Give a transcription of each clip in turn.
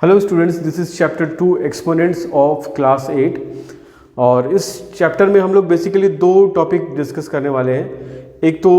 Hello students, this is chapter 2 exponents of class 8। और इस chapter में हम लोग बेसिकली दो टॉपिक डिस्कस करने वाले हैं। एक तो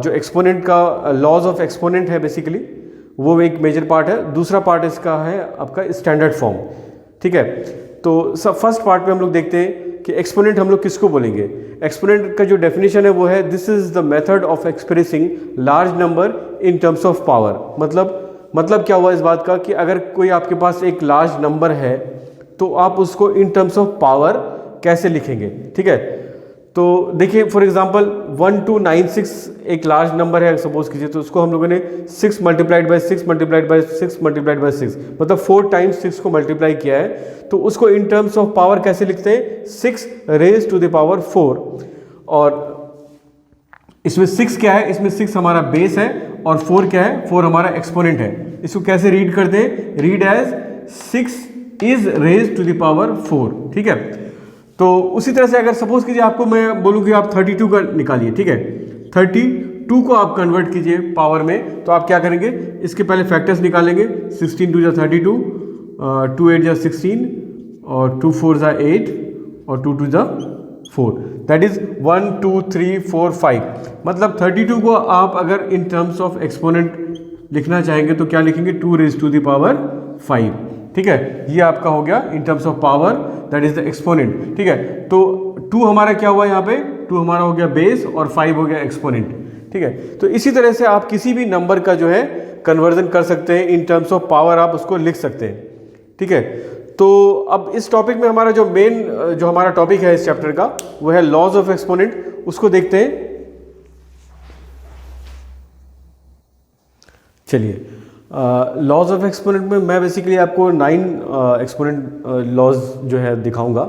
जो एक्सपोनेंट का लॉज ऑफ एक्सपोनेंट है बेसिकली, वो एक मेजर पार्ट है। दूसरा पार्ट इसका है आपका स्टैंडर्ड फॉर्म। ठीक है, तो सब फर्स्ट पार्ट में हम लोग देखते हैं कि एक्सपोनेंट हम लोग किसको बोलेंगे। एक्सपोनेंट का जो डेफिनेशन है वो है this is the method of expressing large number in terms of power. मतलब क्या हुआ इस बात का कि अगर कोई आपके पास एक लार्ज नंबर है तो आप उसको इन टर्म्स ऑफ पावर कैसे लिखेंगे। ठीक है, तो देखिए फॉर एग्जांपल 1296 एक लार्ज नंबर है सपोज कीजिए, तो उसको हम लोगों ने 6 multiplied by 6 multiplied by 6 multiplied by 6 मतलब 4 टाइम्स 6 को मल्टीप्लाई किया है। तो उसको इन टर्म्स ऑफ पावर कैसे लिखते हैं, 6 रेज टू द पावर 4। और इसमें 6 क्या है, इसमें 6 हमारा बेस है और 4 क्या है, 4 हमारा एक्सपोनेंट है। इसको कैसे रीड करते हैं, read as 6 is raise to the power 4। ठीक है, तो उसी तरह से अगर सपोज कीजिए आपको मैं बोलूँ कि आप 32 का निकालिए। ठीक है, 32 को आप कन्वर्ट कीजिए पावर में, तो आप क्या करेंगे, इसके पहले फैक्टर्स निकालेंगे। 16 2 जा 32, 2 8 जा 16 और 2 4 जा 8 और 2 2 जा 4, दैट इज 1 2 3 4 5। मतलब 32 को आप अगर इन टर्म्स ऑफ एक्सपोनेंट लिखना चाहेंगे तो क्या लिखेंगे, 2 रेज टू द पावर 5। ठीक है, ये आपका हो गया in terms of power, that is the exponent. ठीक है, तो 2 हमारा क्या हुआ यहाँ पे, 2 हमारा हो गया बेस और 5 हो गया एक्सपोनेंट। ठीक है, तो इसी तरह से आप किसी भी नंबर का जो है कन्वर्जन कर सकते हैं, इन टर्म्स ऑफ पावर आप उसको लिख सकते हैं। ठीक है, तो अब इस टॉपिक में हमारा जो मेन जो हमारा टॉपिक है इस चैप्टर का वो है लॉज ऑफ एक्सपोनेंट। उसको देखते हैं। चलिए, लॉज ऑफ एक्सपोनेंट में मैं बेसिकली आपको 9 एक्सपोनेंट लॉज जो है दिखाऊंगा,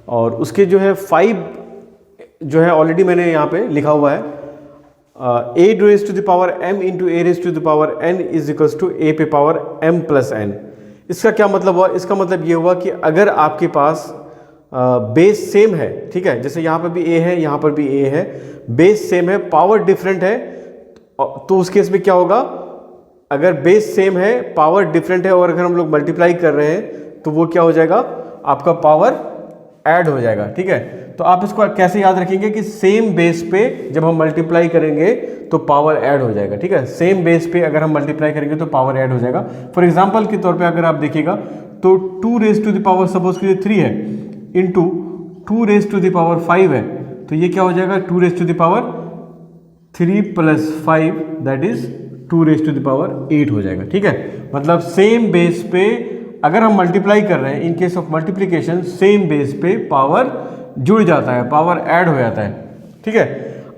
और उसके जो है 5 जो है ऑलरेडी मैंने यहाँ पे लिखा हुआ है। a raise to the power m into a raise to the power n is equals to a पे पावर m प्लस n। इसका क्या मतलब हुआ, इसका मतलब ये हुआ कि अगर आपके पास बेस सेम है, ठीक है, जैसे यहाँ पर भी a है, यहाँ पर भी a है, बेस सेम है, पावर डिफरेंट है, तो उस केस में क्या होगा, अगर बेस सेम है पावर डिफरेंट है और अगर हम लोग मल्टीप्लाई कर रहे हैं तो वो क्या हो जाएगा, आपका पावर ऐड हो जाएगा। ठीक है, तो आप इसको कैसे याद रखेंगे कि सेम बेस पे जब हम मल्टीप्लाई करेंगे तो पावर ऐड हो जाएगा। ठीक है, सेम बेस पे अगर हम मल्टीप्लाई करेंगे तो पावर ऐड हो जाएगा। फॉर एग्जांपल के तौर पे अगर आप देखिएगा तो 2 raise to the power suppose कीजिए 3 है, into 2 raise to the power 5 है, तो ये क्या हो जाएगा, 2 raise to the power 3 plus 5 that is 2 raise to the power 8 हो जाएगा। ठीक है, मतलब सेम बेस पे अगर हम मल्टीप्लाई कर रहे हैं, in case of multiplication same base पे पावर जुड़ जाता है, पावर ऐड हो जाता है। ठीक है,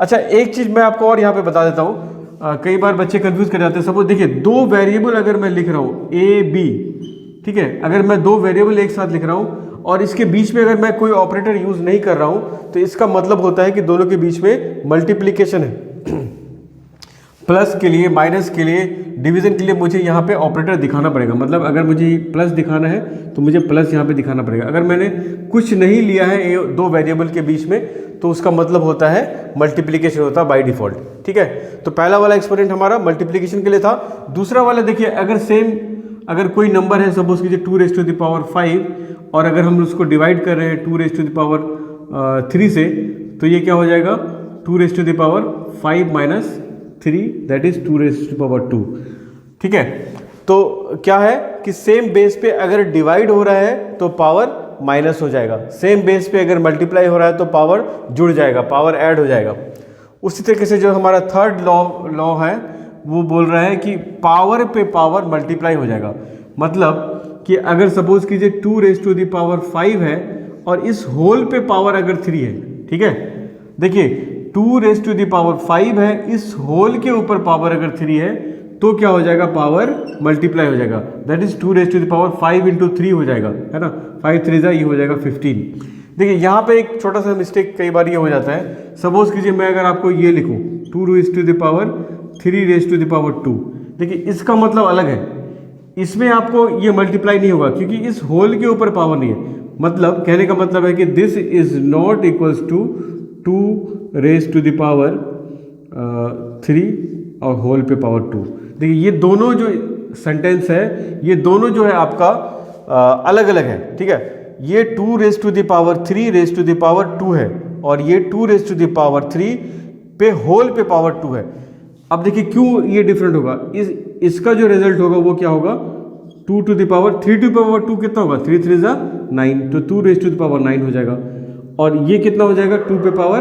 अच्छा एक चीज़ मैं आपको और यहाँ पे बता देता हूँ, कई बार बच्चे कंफ्यूज कर जाते हैं। सपोज देखिए 2 वेरिएबल अगर मैं लिख रहा हूँ ए बी, ठीक है, अगर मैं 2 वेरिएबल एक साथ लिख रहा हूँ और इसके बीच में अगर मैं कोई ऑपरेटर यूज़ नहीं कर रहा हूँ तो इसका मतलब होता है कि दोनों के बीच में मल्टीप्लिकेशन है। प्लस के लिए, माइनस के लिए, डिवीजन के लिए मुझे यहाँ पे ऑपरेटर दिखाना पड़ेगा। मतलब अगर मुझे प्लस दिखाना है तो मुझे प्लस यहाँ पे दिखाना पड़ेगा। अगर मैंने कुछ नहीं लिया है 2 वेरिएबल के बीच में तो उसका मतलब होता है मल्टीप्लिकेशन होता है बाय डिफॉल्ट। ठीक है, तो पहला वाला एक्सपोनेंट हमारा मल्टीप्लिकेशन के लिए था। दूसरा वाला देखिए, अगर कोई नंबर है सपोज कीजिए 2 रेज टू द पावर 5 और अगर हम उसको डिवाइड कर रहे हैं 2 रेज टू द पावर 3 से, तो ये क्या हो जाएगा, 2 raise to the power 5 minus 3 that is 2 raise to power 2। ठीक है, तो क्या है कि सेम बेस पे अगर डिवाइड हो रहा है तो पावर माइनस हो जाएगा, सेम बेस पे अगर मल्टीप्लाई हो रहा है तो पावर जुड़ जाएगा, पावर ऐड हो जाएगा। उसी तरीके से जो हमारा थर्ड लॉ है वो बोल रहा है कि पावर पे पावर मल्टीप्लाई हो जाएगा। मतलब कि अगर सपोज कीजिए 2 रेज टू द पावर 5 है और इस होल पे पावर अगर 3 है, ठीक है, देखिए 2 रेज टू द पावर 5 है, इस होल के ऊपर पावर अगर 3 है तो क्या हो जाएगा, पावर मल्टीप्लाई हो जाएगा, that is 2 raise to the power 5 into 3 हो जाएगा, है ना, 5 3 ये हो जाएगा 15। देखिए यहाँ पे एक छोटा सा मिस्टेक कई बार ये हो जाता है। सपोज कीजिए मैं अगर आपको ये लिखूँ 2 raise to the power 3 raise to the power 2, देखिए इसका मतलब अलग है, इसमें आपको ये मल्टीप्लाई नहीं होगा क्योंकि इस होल के ऊपर पावर नहीं है। मतलब कहने का मतलब है कि this is not equals to 2 raise to the power 3 और होल पे पावर 2। देखिए ये दोनों जो सेंटेंस है ये दोनों जो है आपका अलग अलग है, ठीक है। ये 2 raise to the power 3 raise to the power 2 है और ये 2 रेज टू द पावर 3 पे होल पे पावर 2 है। अब देखिए क्यों ये डिफरेंट होगा, इसका जो रिजल्ट होगा वो क्या होगा, 2 to the power 3 to the power 2 कितना होगा, 3 3 जा 9, तो 2 रेज टू द पावर 9 हो जाएगा। और ये कितना हो जाएगा, 2 पे पावर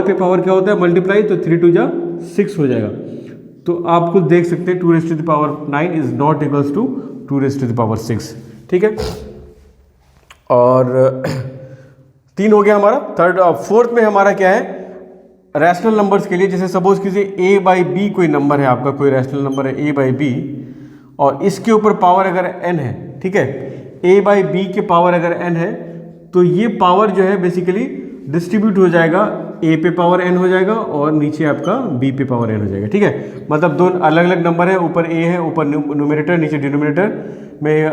पे पावर क्या होता है मल्टीप्लाई, तो 3 2 जा 6 हो जाएगा। तो आप खुद देख सकते हैं 2 raise to the power 9 is not equals to 2 raise to the power 6, ठीक है। और 3 हो गया हमारा। थर्ड फोर्थ में हमारा क्या है, रैशनल नंबर्स के लिए, जैसे सपोज कीजिए a बाई बी कोई नंबर है आपका, कोई रैशनल नंबर है a बाई बी और इसके ऊपर पावर अगर n है, ठीक है, a बाई बी के पावर अगर n है तो ये पावर जो है बेसिकली डिस्ट्रीब्यूट हो जाएगा, a पे पावर n हो जाएगा और नीचे आपका b पे पावर n हो जाएगा, ठीक है। मतलब दो अलग अलग नंबर है, ऊपर a है, ऊपर न्यूमरेटर, नीचे डिनोमिनेटर में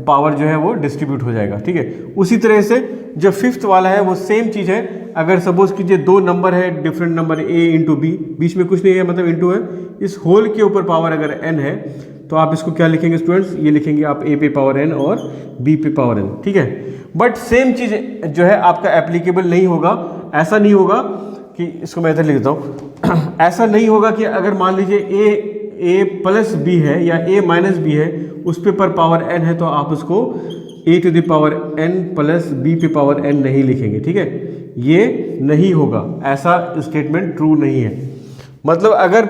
पावर जो है वो डिस्ट्रीब्यूट हो जाएगा, ठीक है। उसी तरह से जो फिफ्थ वाला है वो सेम चीज़ है। अगर सपोज कीजिए दो नंबर है, different number a into B, बीच में कुछ नहीं है मतलब इंटू है, इस होल के ऊपर पावर अगर n है तो आप इसको क्या लिखेंगे स्टूडेंट्स, ये लिखेंगे आप a पे पावर n और b पे पावर n, ठीक है। बट सेम चीज़ जो है आपका एप्लीकेबल नहीं होगा। ऐसा नहीं होगा कि, इसको मैं इधर लिख देता हूँ ऐसा नहीं होगा कि अगर मान लीजिए a प्लस बी है या a माइनस बी है, उस पे पर पावर n है तो आप उसको a to the power n plus b पे पावर n नहीं लिखेंगे, ठीक है। ये नहीं होगा, ऐसा स्टेटमेंट ट्रू नहीं है। मतलब अगर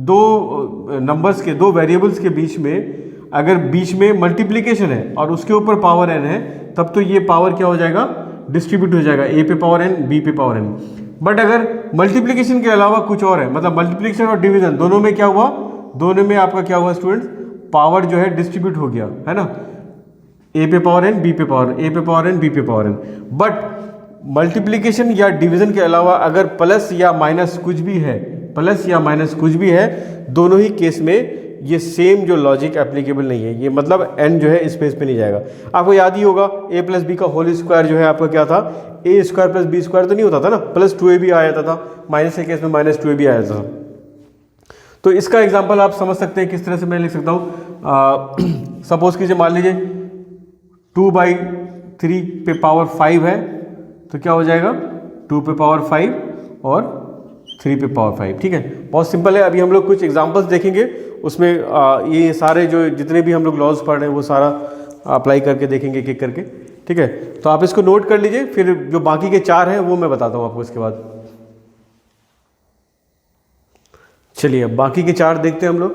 दो नंबर्स के, दो वेरिएबल्स के बीच में अगर बीच में मल्टीप्लिकेशन है और उसके ऊपर पावर n है, तब तो ये पावर क्या हो जाएगा, डिस्ट्रीब्यूट हो जाएगा, a पे पावर n b पे पावर n। बट अगर मल्टीप्लिकेशन के अलावा कुछ और है, मतलब मल्टीप्लिकेशन और डिवीजन दोनों में क्या हुआ, दोनों में आपका क्या हुआ स्टूडेंट्स, पावर जो है डिस्ट्रीब्यूट हो गया, है ना, a पे पावर n b पे पावर n, a पे पावर n b पे पावर n। बट मल्टीप्लिकेशन या डिवीजन के अलावा अगर प्लस या माइनस कुछ भी है, प्लस या माइनस कुछ भी है, दोनों ही केस में ये सेम जो लॉजिक एप्लीकेबल नहीं है। ये मतलब n जो है स्पेस पे नहीं जाएगा। आपको याद ही होगा a प्लस बी का होल स्क्वायर जो है आपका क्या था, a square plus B square तो नहीं होता था ना, प्लस 2ab आ जाता था, माइनस के केस में माइनस 2ab आ जाता था। तो इसका एग्जाम्पल आप समझ सकते हैं किस तरह से मैं लिख सकता हूँ। सपोज कीजिए मान लीजिए 2/3 पे पावर 5 है तो क्या हो जाएगा, 2 पे पावर 5 और 3 पे पावर 5, ठीक है। बहुत सिंपल है। अभी हम लोग कुछ एग्जांपल्स देखेंगे, उसमें ये सारे जो जितने भी हम लोग लॉज पढ़ रहे हैं वो सारा अप्लाई करके देखेंगे एक एक करके, ठीक है। तो आप इसको नोट कर लीजिए, फिर जो बाकी के 4 हैं वो मैं बताता हूँ आपको इसके बाद। चलिए अब बाकी के 4 देखते हैं हम लोग।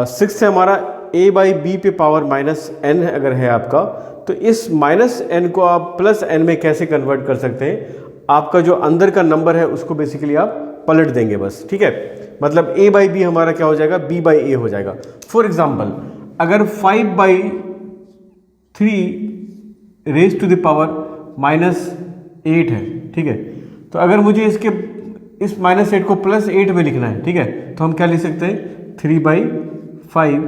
6 है हमारा a बाई बी पे पावर माइनस n अगर है आपका, तो इस माइनस n को आप प्लस n में कैसे कन्वर्ट कर सकते हैं। आपका जो अंदर का नंबर है उसको बेसिकली आप पलट देंगे बस, ठीक है। मतलब a बाई बी हमारा क्या हो जाएगा, b बाई ए हो जाएगा। फॉर एग्जाम्पल अगर 5/3 raise to the power minus 8 है, ठीक है, तो अगर मुझे इस माइनस 8 को प्लस 8 में लिखना है, ठीक है, तो हम क्या लिख सकते हैं, 3/5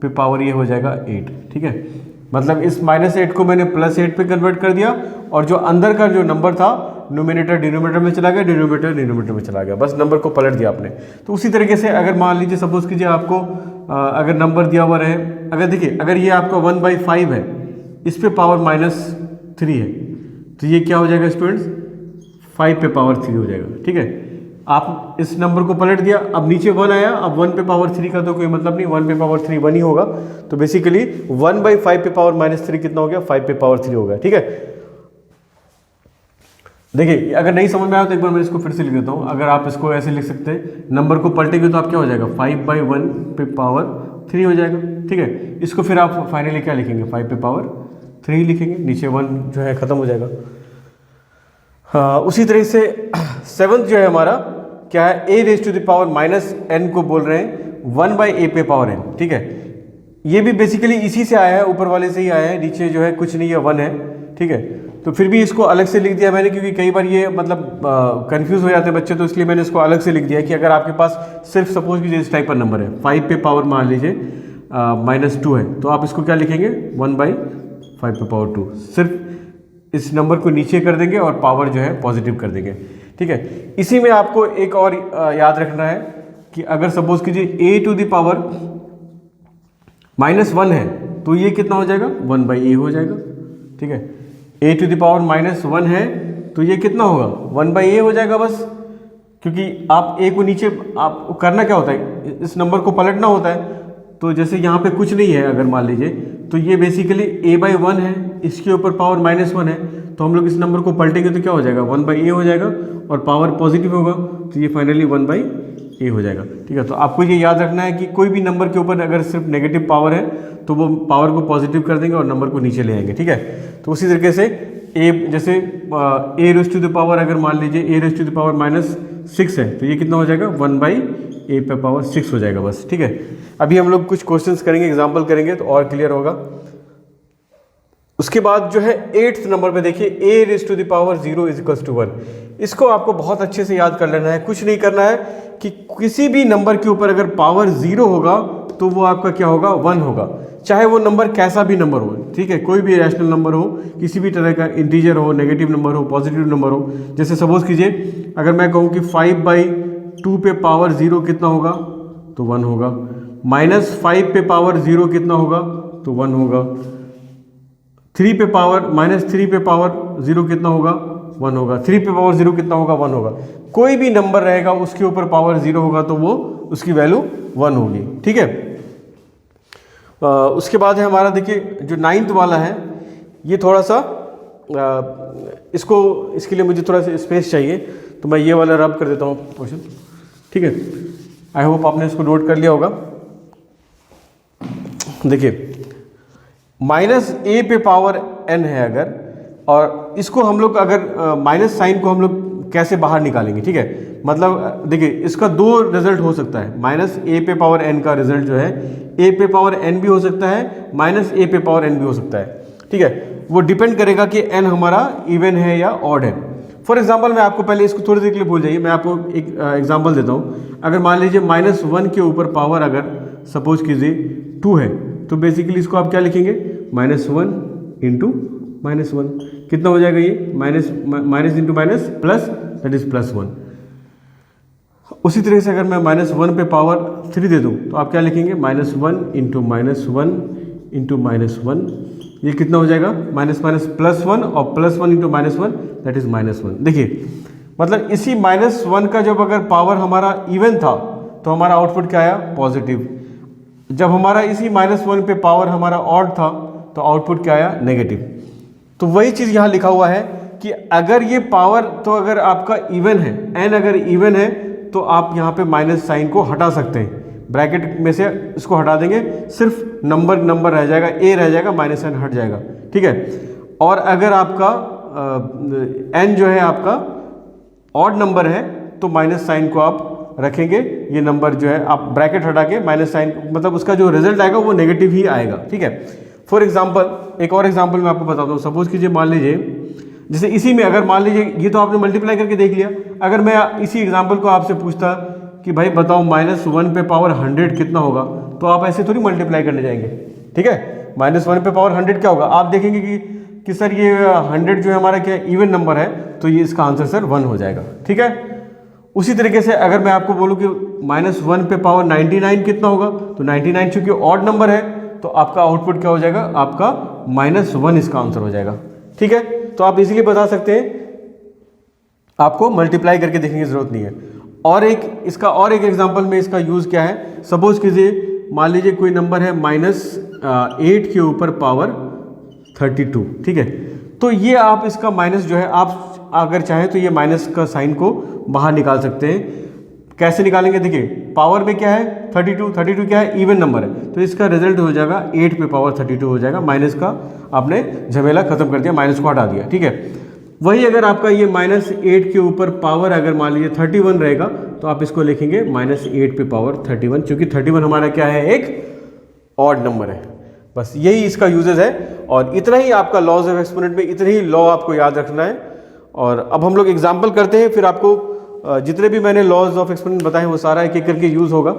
पे पावर ये हो जाएगा 8, ठीक है। मतलब इस माइनस 8 को मैंने प्लस 8 पे कन्वर्ट कर दिया और जो अंदर का जो नंबर था न्यूमरेटर डिनोमिनेटर में चला गया, डिनोमिनेटर डिनोमिनेटर में चला गया, बस नंबर को पलट दिया आपने। तो उसी तरीके से अगर मान लीजिए सपोज कीजिए आपको अगर नंबर दिया हुआ रहे, अगर देखिए अगर ये आपका 1/5 है, इस पे पावर -3 है, तो ये क्या हो जाएगा स्टूडेंट्स, 5 पे पावर 3 हो जाएगा, ठीक है। आप इस नंबर को पलट दिया, अब नीचे 1 आया, अब 1 पे पावर 3 का तो कोई मतलब नहीं, 1 पे पावर 3 1 ही होगा। तो बेसिकली 1/5 पे पावर -3 कितना हो गया, 5 पे पावर 3 हो गया, ठीक है। देखिए अगर नहीं समझ में आया तो एक बार मैं इसको फिर से लिख देता हूँ। अगर आप इसको ऐसे लिख सकते हैं, नंबर को पलटेंगे तो आप क्या हो जाएगा, 5/1 पे पावर 3 हो जाएगा, ठीक है। इसको फिर आप फाइनली क्या लिखेंगे, 5 पे पावर 3 लिखेंगे, नीचे 1 जो है ख़त्म हो जाएगा। हाँ, उसी तरह से 7th जो है हमारा क्या है, a raise to the power -n को बोल रहे हैं 1/a पे पावर n, ठीक है। ये भी बेसिकली इसी से आया है, ऊपर वाले से ही आया है, नीचे जो है कुछ नहीं है 1 है, ठीक है। तो फिर भी इसको अलग से लिख दिया मैंने, क्योंकि कई बार ये मतलब कंफ्यूज हो जाते हैं बच्चे, तो इसलिए मैंने इसको अलग से लिख दिया कि अगर आपके पास सिर्फ सपोज कीजिए इस टाइप का नंबर है, 5 पे पावर मान लीजिए -2 है, तो आप इसको क्या लिखेंगे, 1/5 पे पावर 2, सिर्फ इस नंबर को नीचे कर देंगे और पावर जो है पॉजिटिव कर देंगे, ठीक है। इसी में आपको एक और याद रखना है कि अगर सपोज कीजिए a टू द पावर -1 है तो ये कितना हो जाएगा 1/a हो जाएगा, ठीक है। a⁻−1 है तो ये कितना होगा 1/a हो जाएगा बस, क्योंकि आप a को नीचे आप करना क्या होता है, इस नंबर को पलटना होता है। तो जैसे यहाँ पे कुछ नहीं है अगर मान लीजिए, तो ये बेसिकली a/1 है, इसके ऊपर पावर -1 है, तो हम लोग इस नंबर को पलटेंगे तो क्या हो जाएगा 1/a हो जाएगा, और पावर पॉजिटिव होगा तो ये फाइनली 1/a हो जाएगा, ठीक है। तो आपको ये याद रखना है कि कोई भी नंबर के ऊपर अगर सिर्फ नेगेटिव पावर है तो वो पावर को पॉजिटिव कर देंगे और नंबर को नीचे ले आएंगे, ठीक है। तो उसी तरीके से जैसे a⁻, अगर मान लीजिए a⁻⁻6 है तो ये कितना हो जाएगा 1/a⁻6 हो जाएगा बस, ठीक है। अभी हम लोग कुछ क्वेश्चंस करेंगे, एग्जांपल करेंगे तो और क्लियर होगा। उसके बाद जो है 8th नंबर पे देखिए a⁻0 = 1। इसको आपको बहुत अच्छे से याद कर लेना है, कुछ नहीं करना है कि किसी भी नंबर के ऊपर अगर पावर 0 होगा तो वो आपका क्या होगा 1 होगा, चाहे वो नंबर कैसा भी नंबर हो, ठीक है। कोई भी रैशनल नंबर हो, किसी भी तरह का इंटीजर हो, नेगेटिव नंबर हो, पॉजिटिव नंबर हो। जैसे सपोज कीजिए अगर मैं कहूँ कि 5/2 पे पावर 0 कितना होगा तो 1 होगा, -5 पे पावर 0 कितना होगा तो 1 होगा, -3 पे पावर 0 कितना होगा 1 होगा, 3 पे पावर 0 कितना होगा 1 होगा। कोई भी नंबर रहेगा उसके ऊपर पावर 0 होगा तो वो उसकी वैल्यू 1 होगी, ठीक है। उसके बाद है हमारा देखिए जो 9th वाला है, ये थोड़ा सा इसके लिए मुझे थोड़ा सा स्पेस चाहिए तो मैं ये वाला रब कर देता हूँ क्वेश्चन, ठीक है। आई होप आपने इसको नोट कर लिया होगा। देखिए -a पे पावर n है अगर, और इसको हम लोग अगर माइनस साइन को हम लोग कैसे बाहर निकालेंगे, ठीक है। मतलब देखिए इसका दो रिजल्ट हो सकता है, -a पे पावर n का रिजल्ट जो है a पे पावर n भी हो सकता है, -a पे पावर n भी हो सकता है, ठीक है। वो डिपेंड करेगा कि n हमारा इवन है या ऑड है। फॉर एग्जांपल मैं आपको पहले इसको थोड़ी देर के लिए भूल जाइए, मैं आपको एक एग्जांपल देता हूँ। अगर मान लीजिए -1 के ऊपर पावर अगर सपोज कीजिए 2 है तो बेसिकली इसको आप क्या लिखेंगे -1 × -1 कितना हो जाएगा ये minus into minus plus, that is +1। उसी तरह से अगर मैं -1 पे पावर 3 दे दूं तो आप क्या लिखेंगे -1 × -1 ये कितना हो जाएगा +1 और +1 × -1 दैट इज -1। देखिए मतलब इसी -1 का जब अगर पावर हमारा इवन था तो हमारा आउटपुट क्या आया पॉजिटिव, जब हमारा इसी -1 पे पावर हमारा ऑड था तो आउटपुट क्या आया नेगेटिव। तो वही चीज़ यहाँ लिखा हुआ है कि अगर ये पावर तो अगर आपका इवन है, n अगर इवन है तो आप यहाँ पे माइनस साइन को हटा सकते हैं, ब्रैकेट में से इसको हटा देंगे, सिर्फ नंबर रह जाएगा, a रह जाएगा, माइनस साइन हट जाएगा, ठीक है। और अगर आपका n जो है आपका ऑड नंबर है तो माइनस साइन को आप रखेंगे, ये नंबर जो है आप ब्रैकेट हटा के माइनस साइन, मतलब उसका जो रिजल्ट आएगा वो नेगेटिव ही आएगा, ठीक है। फॉर एग्जांपल एक और एग्जांपल मैं आपको बताता हूँ। सपोज कीजिए मान लीजिए जैसे इसी में अगर मान लीजिए ये तो आपने मल्टीप्लाई करके देख लिया, अगर मैं इसी एग्जांपल को आपसे पूछता कि भाई बताओ -1 पे पावर 100 कितना होगा, तो आप ऐसे थोड़ी मल्टीप्लाई करने जाएंगे, ठीक है। -1 पे पावर 100 क्या होगा, आप देखेंगे कि सर ये 100 जो है हमारा क्या इवन नंबर है, तो ये इसका आंसर सर 1 हो जाएगा, ठीक है। उसी तरीके से अगर मैं आपको बोलूँ कि -1 पे पावर 99 कितना होगा, तो 99 चूंकि ऑड नंबर है तो आपका आउटपुट क्या हो जाएगा, आपका -1 इसका आंसर हो जाएगा, ठीक है। तो आप इजीली बता सकते हैं, आपको मल्टीप्लाई करके देखने की जरूरत नहीं है। और एक एग्जांपल में इसका यूज क्या है, सपोज कीजिए मान लीजिए कोई नंबर है -8 के ऊपर पावर 32, ठीक है। तो ये आप इसका माइनस जो है आप अगर चाहें तो ये माइनस का साइन को बाहर निकाल सकते हैं। कैसे निकालेंगे, देखिए पावर में क्या है 32 क्या है इवन नंबर है, तो इसका रिजल्ट हो जाएगा 8 पे पावर 32 हो जाएगा, माइनस का आपने झमेला खत्म कर दिया, माइनस को हटा दिया, ठीक है। वही अगर आपका ये -8 के ऊपर पावर अगर मान लीजिए 31 रहेगा तो आप इसको लिखेंगे -8 पे पावर 31, क्योंकि 31 हमारा क्या है एक ऑड नंबर है। बस यही इसका यूजेस है, और इतना ही आपका लॉज ऑफ एक्सपोनेंट में इतने ही लॉ आपको याद रखना है। और अब हम लोग एग्जाम्पल करते हैं, फिर आपको जितने भी मैंने लॉज ऑफ एक्सपोनेंट बताए वो सारा एक एक करके यूज होगा।